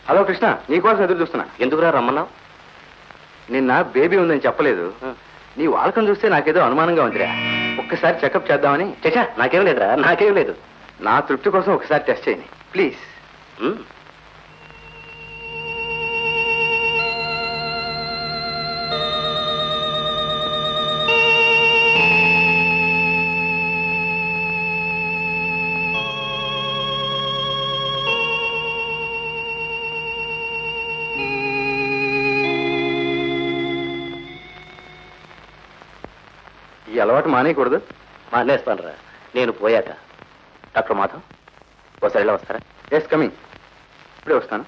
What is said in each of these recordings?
Hello Krishna, నీకోసం ఎదురు చూస్తున్నా. ఎందుకురా రమ్మన్నావు? నిన్న బేబీ ఉందని చెప్పలేదు. నీ వాలకం చూస్తే నాకేదో అనుమానంగా ఉందిరా. ఒక్కసారి చెకప్ చేద్దామని. చచ్చా, నాకేం లేదురా, నాకేం లేదు. నా తృప్తి కోసం ఒకసారి టెస్ట్ చేయని ప్లీజ్. ఈ అలవాటు మానేయకూడదు. మానేస్తానురా నేను పోయాక. డాక్టర్ మాధవ్ ఒకసారి ఇలా వస్తారా? Yes coming. ఇప్పుడే వస్తాను.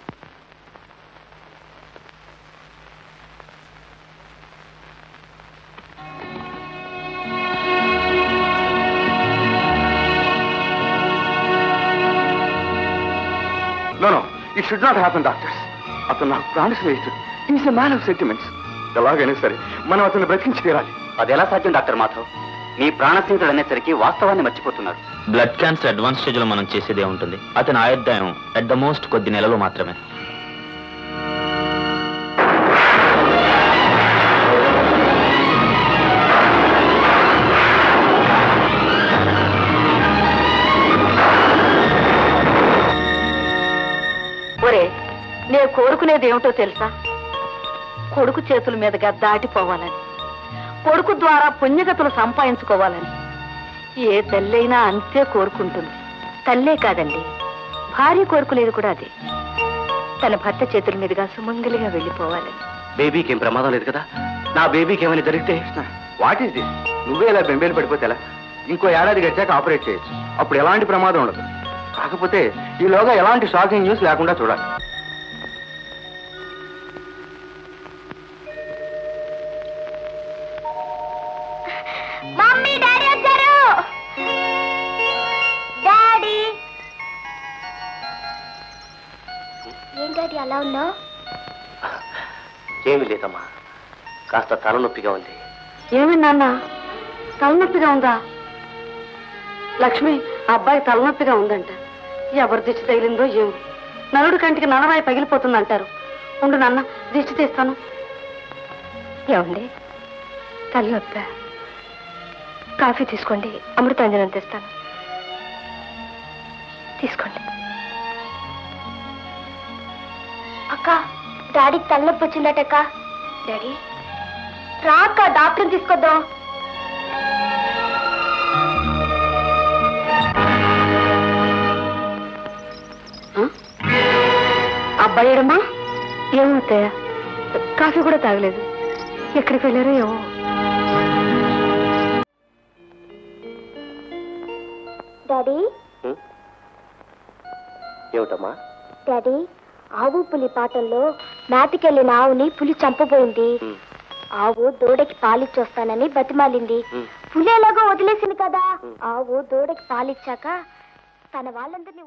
No no, it should not happen doctors. అతను నాకు ప్రాణ స్నేహితుడు. Is a man of sentiments. ఎలాగైనా సరే మనం అతన్ని బ్రతికించి తీరాలి. అది ఎలా సాధ్యం డాక్టర్ మాధవ్? మీ ప్రాణస్నేహితుడు అనేసరికి వాస్తవాన్ని మర్చిపోతున్నారు. బ్లడ్ క్యాన్సర్ అడ్వాన్స్ స్టేజ్ లో మనం చేసేదే ఉంటుంది. అతని ఆయుర్దాయం అట్ ద మోస్ట్ కొద్ది నెలలు మాత్రమే. ఒరే, నేను కోరుకునేది ఏమిటో తెలుసా? కొడుకు చేతుల మీదుగా దాటిపోవాలని, కొడుకు ద్వారా పుణ్యగతులు సంపాదించుకోవాలని ఏ తల్లైనా అంతే కోరుకుంటుంది. తల్లే కాదండి, భార్య కోరుకునేది కూడా అదే. తన భర్త చేతుల మీదుగా సుమంగలిగా వెళ్ళిపోవాలని. బేబీకి ఏం ప్రమాదం లేదు కదా? నా బేబీకి ఏమైనా జరిగితే? What is this? నువ్వే ఇలా బెంబేలు పడిపోతే ఎలా? ఇంకో ఏడాది గడిచాక ఆపరేట్ చేయొచ్చు. అప్పుడు ఎలాంటి ప్రమాదం ఉండదు. కాకపోతే ఈలోగా ఎలాంటి షాకింగ్ న్యూస్ లేకుండా చూడాలి. అలా ఉన్నావు? ఏమీ లేదమ్మా, కాస్త తలనొప్పిగా ఉంది. ఏమి నాన్న, తలనొప్పిగా ఉందా? లక్ష్మి, అబ్బాయి తలనొప్పిగా ఉందంట. ఎవరు దిష్టి తగిలిందో ఏమో. నలుడు కంటికి నలరాయి పగిలిపోతుందంటారు. ఉండు నాన్న, దిష్టి తీస్తాను. ఏమండి, తలనొప్ప? కాఫీ తీసుకోండి, అమృతాంజనం తెస్తాను. తీసుకోండి. అక్క, డాడీకి తలనొప్పి వచ్చిందటక్క. డాడీ రా అక్క, డాక్టర్ని తీసుకొద్దాం. అబ్బాయి ఏడమ్మా? ఏమవుతాయా? కాఫీ కూడా తాగలేదు. ఎక్కడికి వెళ్ళారో ఏమో. డాడీ, ఏమిటమ్మా? డాడీ, ఆవు పులి పాటల్లో నాటికెళ్ళిన ఆవుని పులి చంపబోయింది. ఆవు దూడకి పాలిచ్చొస్తానని బతిమాలింది. పులి ఎలాగో వదిలేసింది కదా. ఆవు దూడకి పాలిచ్చాక తన వాళ్ళందరినీ